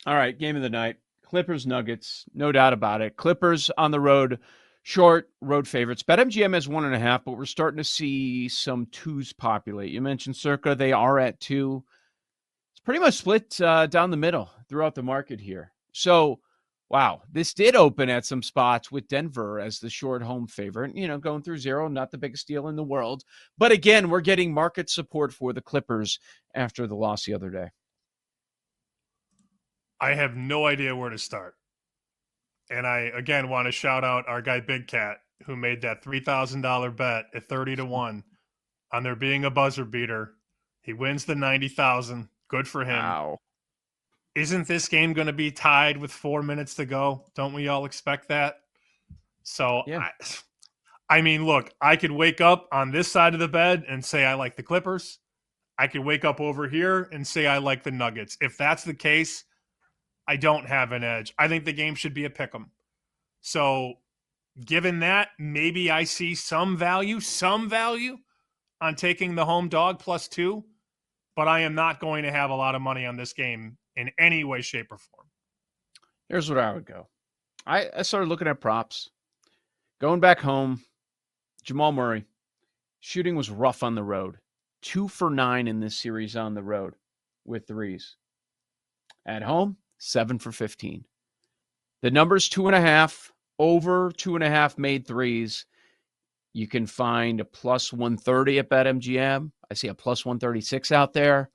All right, game of the night. Clippers Nuggets, no doubt about it. Clippers on the road, short road favorites. BetMGM has 1.5, but we're starting to see some twos populate. You mentioned Circa, they are at two. It's pretty much split down the middle throughout the market here. So, wow, this did open at some spots with Denver as the short home favorite. Going through zero, not the biggest deal in the world. But again, we're getting market support for the Clippers after the loss the other day. I have no idea where to start. And I, again, want to shout out our guy Big Cat, who made that $3,000 bet at 30 to 1 on there being a buzzer beater. He wins the 90,000. Good for him. Wow. Isn't this game going to be tied with 4 minutes to go? Don't we all expect that? So, Yeah. I mean, look, I could wake up on this side of the bed and say I like the Clippers. I could wake up over here and say I like the Nuggets. If that's the case, I don't have an edge. I think the game should be a pick 'em. So, given that, maybe I see some value on taking the home dog +2, but I am not going to have a lot of money on this game in any way, shape, or form. Here's what I would go. I started looking at props. Going back home, Jamal Murray, shooting was rough on the road. 2 for 9 in this series on the road with threes. At home, 7 for 15. The number's 2.5, over 2.5 made threes. You can find a plus 130 at BetMGM. I see a plus 136 out there.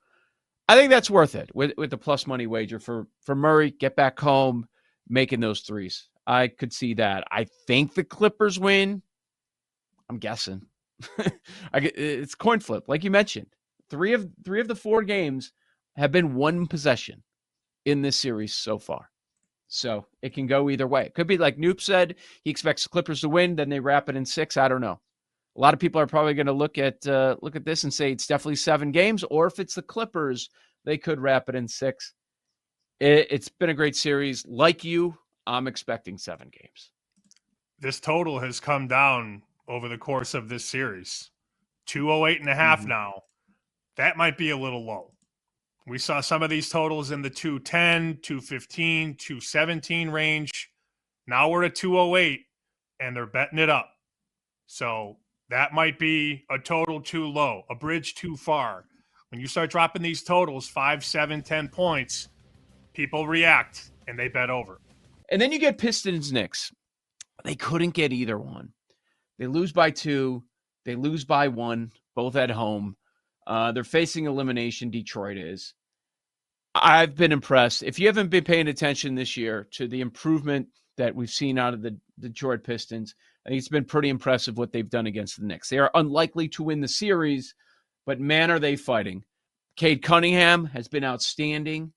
I think that's worth it with the plus money wager for Murray. Get back home, making those threes. I could see that. I think the Clippers win. I'm guessing. It's coin flip, like you mentioned. Three of the 4 games have been one possession in this series so far. So it can go either way. It could be like Noop said, he expects the Clippers to win, then they wrap it in 6. I don't know. A lot of people are probably going to look at this and say it's definitely 7 games, or if it's the Clippers, they could wrap it in 6. It's been a great series. Like you, I'm expecting 7 games. This total has come down over the course of this series. 208.5 now. That might be a little low. We saw some of these totals in the 210, 215, 217 range. Now we're at 208, and they're betting it up. So that might be a total too low, a bridge too far. When you start dropping these totals, 5, 7, 10 points, people react, and they bet over. And then you get Pistons Knicks. They couldn't get either one. They lose by 2. They lose by 1, both at home. They're facing elimination. Detroit is. I've been impressed. If you haven't been paying attention this year to the improvement that we've seen out of the Detroit Pistons, I think it's been pretty impressive what they've done against the Knicks. They are unlikely to win the series, but man, are they fighting. Cade Cunningham has been outstanding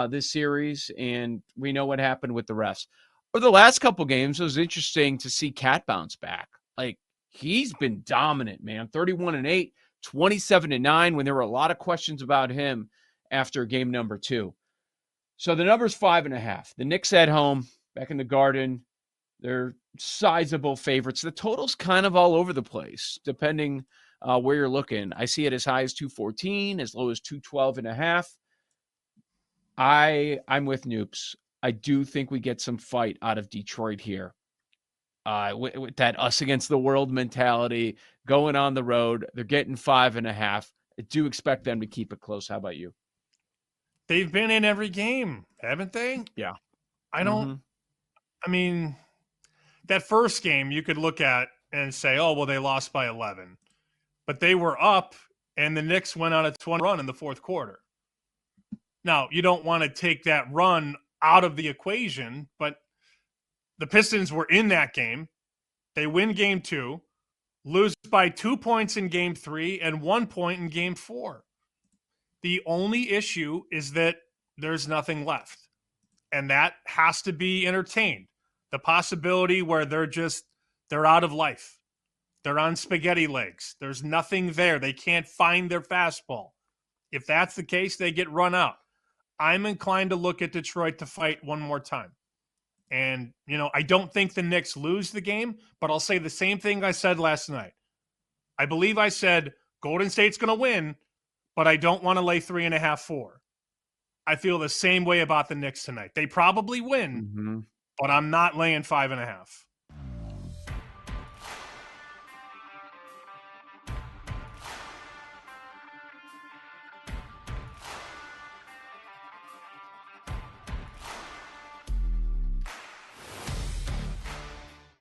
this series, and we know what happened with the refs. Over the last couple games, it was interesting to see Cat bounce back. Like, he's been dominant, man. 31-8, 27-9, when there were a lot of questions about him after game number 2. So the number's 5.5. The Knicks at home, back in the Garden, they're sizable favorites. The total's kind of all over the place, depending where you're looking. I see it as high as 214, as low as 212.5. I'm with Noops. I do think we get some fight out of Detroit here. With that us against the world mentality, going on the road, they're getting 5.5. I do expect them to keep it close. How about you? They've been in every game, haven't they? Yeah. I mean, that first game you could look at and say, oh, well, they lost by 11. But they were up, and the Knicks went on a 20 run in the fourth quarter. Now, you don't want to take that run out of the equation, but the Pistons were in that game. They win game 2, lose by 2 points in game 3, and 1 point in game 4. The only issue is that there's nothing left, and that has to be entertained. The possibility where they're out of life. They're on spaghetti legs. There's nothing there. They can't find their fastball. If that's the case, they get run out. I'm inclined to look at Detroit to fight one more time. And, I don't think the Knicks lose the game, but I'll say the same thing I said last night. I believe I said Golden State's going to win, but I don't want to lay 3.5, 4. I feel the same way about the Knicks tonight. They probably win, Mm-hmm. but I'm not laying 5.5.